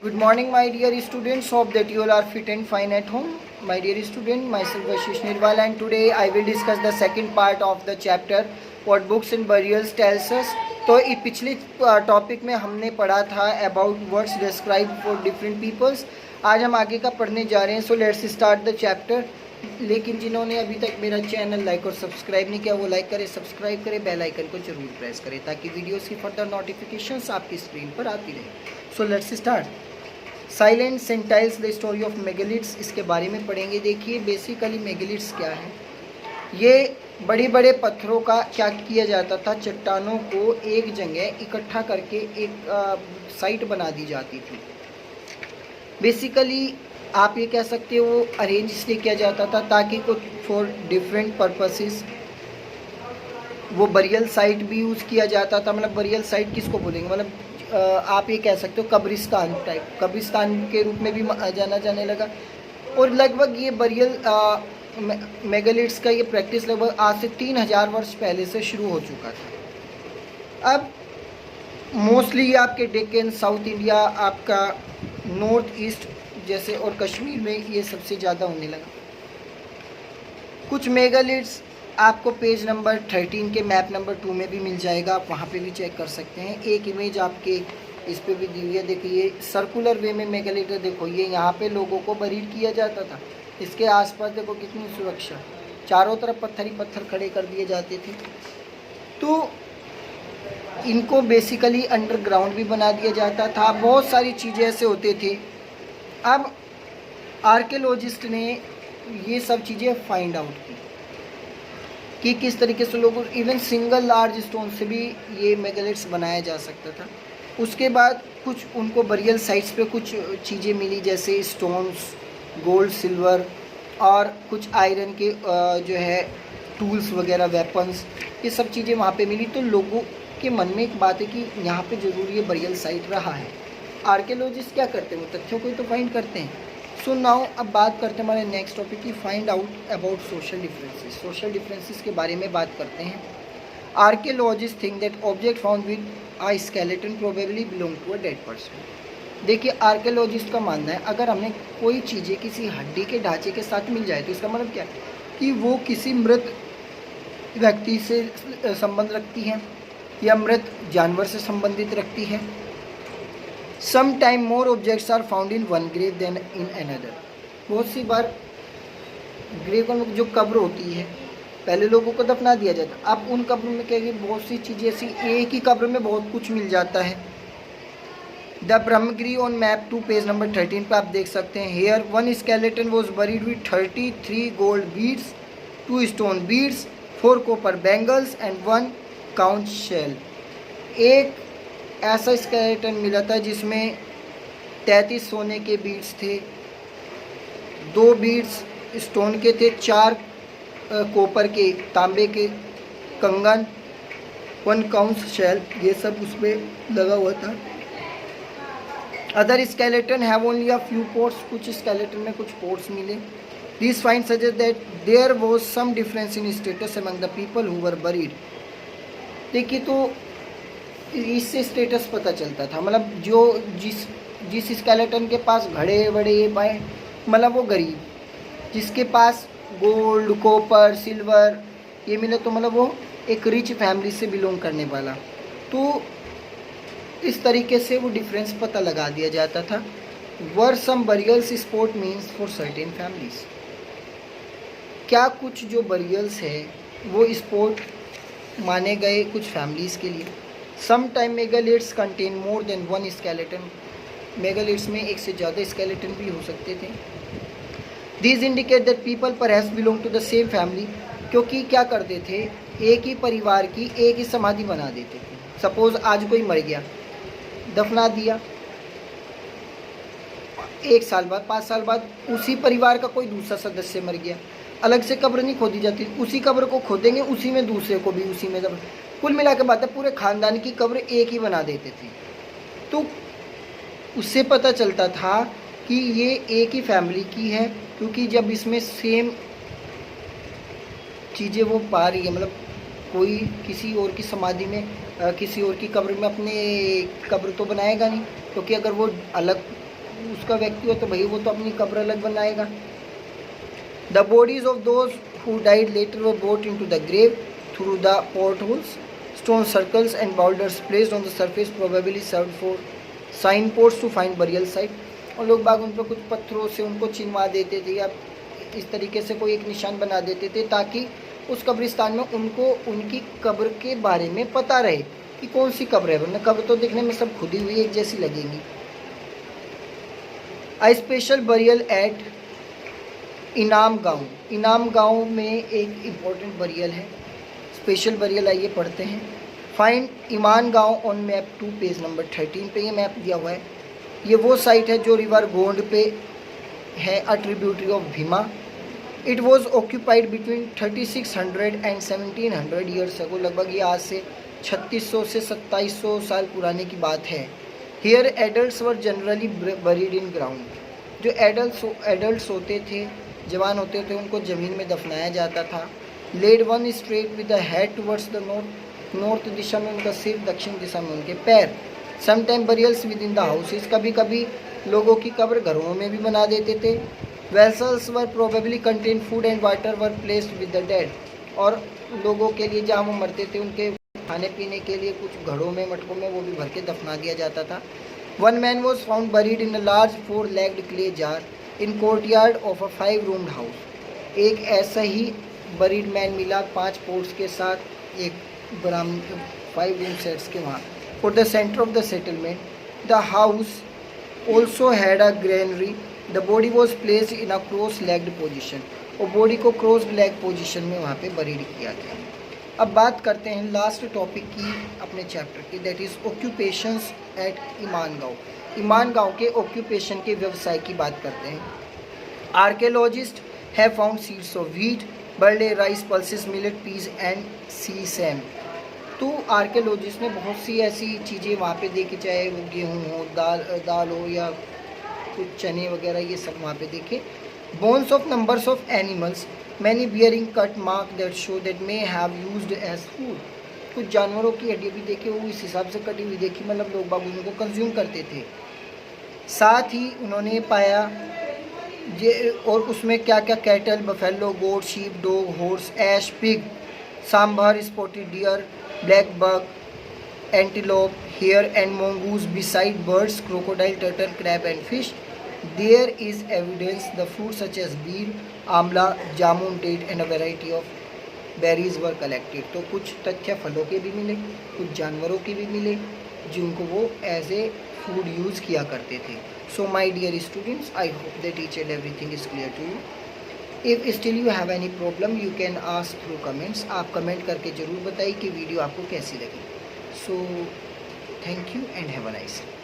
Good morning, my dear students. Hope that you all are fit and fine at home. My dear student, myself Ashish Nirwal, and today I will discuss the second part of the chapter what books and burials tells us. तो ये पिछले topic में हमने पढ़ा था about words describe for different peoples. आज हम आगे का पढ़ने जा रहे हैं. So let's start the chapter. लेकिन जिन्होंने अभी तक मेरा चैनल लाइक और सब्सक्राइब नहीं किया वो लाइक करें, सब्सक्राइब करें, बेल आइकन को जरूर प्रेस करें ताकि वीडियोस की फर्दर नोटिफिकेशंस आपकी स्क्रीन पर आती रहे. So let's start. Silent sentinels the story of megaliths, इसके बारे में पढ़ेंगे. देखिए बेसिकली मेगालिथ्स क्या है. ये बड़े बड़े पत्थरों का क्या किया जाता था, चट्टानों को एक जगह इकट्ठा करके एक साइट बना दी जाती थी. बेसिकली आप ये कह सकते हो वो अरेंज इसलिए किया जाता था ताकि कुछ फॉर डिफरेंट पर्पसेस वो बरियल साइट भी यूज़ किया जाता था. मतलब बरियल साइट किसको बोलेंगे, मतलब आप ये कह सकते हो कब्रिस्तान टाइप, कब्रिस्तान के रूप में भी जाना जाने लगा. और लगभग ये बरियल मेगालिथ्स का ये प्रैक्टिस लगभग आज से 3000 वर्ष पहले से शुरू हो चुका था. अब मोस्टली आपके डेक्कन, साउथ इंडिया, आपका नॉर्थ ईस्ट जैसे और कश्मीर में ये सबसे ज़्यादा होने लगा. कुछ मेगालिथ्स आपको पेज नंबर 13 के मैप नंबर 2 में भी मिल जाएगा, आप वहाँ पे भी चेक कर सकते हैं. एक इमेज आपके इस पे भी दी हुई है. देखिए सर्कुलर वे में मेगालिथ है. देखो ये यहाँ पे लोगों को बरीड किया जाता था. इसके आसपास देखो कितनी सुरक्षा, चारों तरफ पत्थर ही पत्थर खड़े कर दिए जाते थे. तो इनको बेसिकली अंडरग्राउंड भी बना दिया जाता था. बहुत सारी चीज़ें ऐसे होते थे. अब आर्कियोलॉजिस्ट ने ये सब चीज़ें फाइंड आउट की कि किस तरीके से लोगों, इवन सिंगल लार्ज स्टोन से भी ये मेगालिथ्स बनाया जा सकता था. उसके बाद कुछ उनको बरियल साइट्स पे कुछ चीज़ें मिली जैसे स्टोन्स, गोल्ड, सिल्वर और कुछ आयरन के जो है टूल्स वगैरह, वेपन्स, ये सब चीज़ें वहाँ पे मिली. तो लोगों के मन में एक बात है कि यहाँ पे ज़रूर ये बरियल साइट रहा है. आर्कियोलॉजिस्ट क्या करते हैं, वो तथ्यों को ही तो फाइंड करते हैं. सो नाउ अब बात करते हैं हमारे नेक्स्ट टॉपिक की, find out about social differences. Social differences के बारे में बात करते हैं. Archaeologist think that object found with a skeleton probably belong to a dead person. देखिए आर्कियोलॉजिस्ट का मानना है अगर हमें कोई चीज़ें किसी हड्डी के ढांचे के साथ मिल जाए तो इसका मतलब क्या है कि वो किसी मृत व्यक्ति से संबंध रखती है या मृत जानवर से संबंधित रखती है. Sometime more objects are found in one grave than in another. बहुत सी बार ग्रेव का जो कब्र होती है पहले लोगों को दफना दिया जाता है. अब उन कब्रों में क्या है, बहुत सी चीज़ें ऐसी एक ही कब्र में बहुत कुछ मिल जाता है. The Brahmagiri on map 2 page number 13 पर आप देख सकते हैं. Here one skeleton was buried with 33 gold beads, 2 stone beads, 4 copper bangles and 1 conch shell. एक ऐसा स्केलेटन मिला था जिसमें 33 सोने के बीड्स थे, 2 बीड्स स्टोन के थे, 4 कॉपर के, तांबे के कंगन, 1 काउंट शेल, ये सब उसमें लगा हुआ था. Other skeleton have only a few pots, कुछ स्केलेटन में कुछ पोर्ट्स मिले. This find suggest that there was some difference in status among the people who were buried. देखिए तो इससे स्टेटस पता चलता था. मतलब जो जिस स्केलेटन के पास घड़े बड़े पाए, मतलब वो गरीब, जिसके पास गोल्ड, कॉपर, सिल्वर ये मिले तो मतलब वो एक रिच फैमिली से बिलोंग करने वाला. तो इस तरीके से वो डिफरेंस पता लगा दिया जाता था. Were some burials spot means for certain families. क्या कुछ जो बरियल्स है वो स्पॉट माने गए कुछ फैमिलीज़ के लिए. Sometime megaliths contain more than one skeleton. Megaliths में एक से ज़्यादा स्केलेटन भी हो सकते थे. These indicate that people perhaps belong to the same family. क्योंकि क्या करते थे, एक ही परिवार की एक ही समाधि बना देते थे. सपोज आज कोई मर गया, दफना दिया, 1 साल बाद, 5 साल बाद उसी परिवार का कोई दूसरा सदस्य मर गया, अलग से कब्र नहीं खोदी जाती, उसी कब्र को खोदेंगे, उसी में दूसरे को भी उसी में. कुल मिला के बात है पूरे ख़ानदान की कब्र एक ही बना देते थे. तो उससे पता चलता था कि ये एक ही फैमिली की है, क्योंकि जब इसमें सेम चीज़ें वो पा रही है, मतलब कोई किसी और की समाधि में किसी और की कब्र में अपने कब्र तो बनाएगा नहीं, क्योंकि अगर वो अलग उसका व्यक्ति हो तो भाई वो तो अपनी कब्र अलग बनाएगा। The bodies of those who died later were brought into the grave through the portholes. Stone circles and boulders placed on the surface probably served for signposts to find burial site. और लोग बाग उन पर कुछ पत्थरों से उनको चिन्हवा देते थे या इस तरीके से कोई एक निशान बना देते थे ताकि उस कब्रिस्तान में उनको उनकी कब्र के बारे में पता रहे कि कौन सी कब्र है, वरना कब्र तो देखने में सब खुदी हुई एक जैसी लगेंगी। आई स्पेशल बरियल एट इनाम गांव। इनाम गांव में एक इम्पोर्टेंट बरियल है, स्पेशल बरियल। आइए पढ़ते हैं। फाइंड ईमान गांव ऑन मैप 2 पेज नंबर 13 पे ये मैप दिया हुआ है। ये वो साइट है जो रिवर गोंड पे है, a tributary of Bhima. It was occupied between 3600 and 1700 years ago. लगभग ये आज से 3600 से 2700 साल पुराने की बात है। Here adults were generally buried in ground. जो एडल्ट्स होते थे, जवान होते थे, उनको ज़मीन में दफनाया जाता था। Laid one straight with the head towards the north. North दिशा में उनका सिर, दक्षिण दिशा में उनके पैर। Sometime burials within the houses. कभी कभी लोगों की कब्र घरों में भी बना देते थे। Vessels were probably contain food and water were placed with the dead. और लोगों के लिए जहाँ वो मरते थे उनके खाने पीने के लिए कुछ घड़ों में, मटकों में वो भी भर के दफना दिया जाता था। One man was found buried in a large 4-legged clay jar in courtyard of a 5-roomed house. एक ऐसा ही बरीड मैन मिला 5 पोर्ट्स के साथ एक 5-room सेट्स के वहाँ। For the centre of the settlement the house also had a granary. The body was placed in a cross-legged position. और body को क्रॉस लेग पोजिशन में वहाँ पे बरीड किया गया। अब बात करते हैं लास्ट टॉपिक की अपने चैप्टर की, दैट इज़ ऑक्यूपेशंस एट ईमान गांव। ईमान गांव के ऑक्यूपेशन के व्यवसाय की बात करते हैं। Archaeologist have found seeds of wheat, barley, rice, pulses, millet, peas and sesame. तो आर्कियोलॉजिस्ट ने बहुत सी ऐसी चीज़ें वहाँ पे देखी, चाहे वो गेहूँ हो, दाल हो या कुछ चने वगैरह, ये सब वहाँ पे देखे। Bones of numbers of animals, many bearing cut mark that show that may have used as food. कुछ जानवरों की हड्डियाँ भी देखी, वो इस हिसाब से कटी हुई देखी, मतलब लोग बाग उनको कंज्यूम करते थे। साथ ही उन्होंने पाया ये, और उसमें क्या क्या, cattle, buffalo, goat, sheep, dog, horse, ass, pig, sambar, spotted deer, black buck, antelope, hare and mongoose beside birds, crocodile, turtle, crab and fish. There is evidence the fruits such as beer, आंवला, जामुन, date and a variety of berries were collected. तो कुछ तथ्य फलों के भी मिले, कुछ जानवरों के भी मिले जिनको वो एज ए फूड यूज़ किया करते थे। So my dear students, I hope that each and everything is clear to you. If still you have any problem you can ask through comments. आप कमेंट करके ज़रूर बताइए कि वीडियो आपको कैसी लगी। So thank you and have a nice day.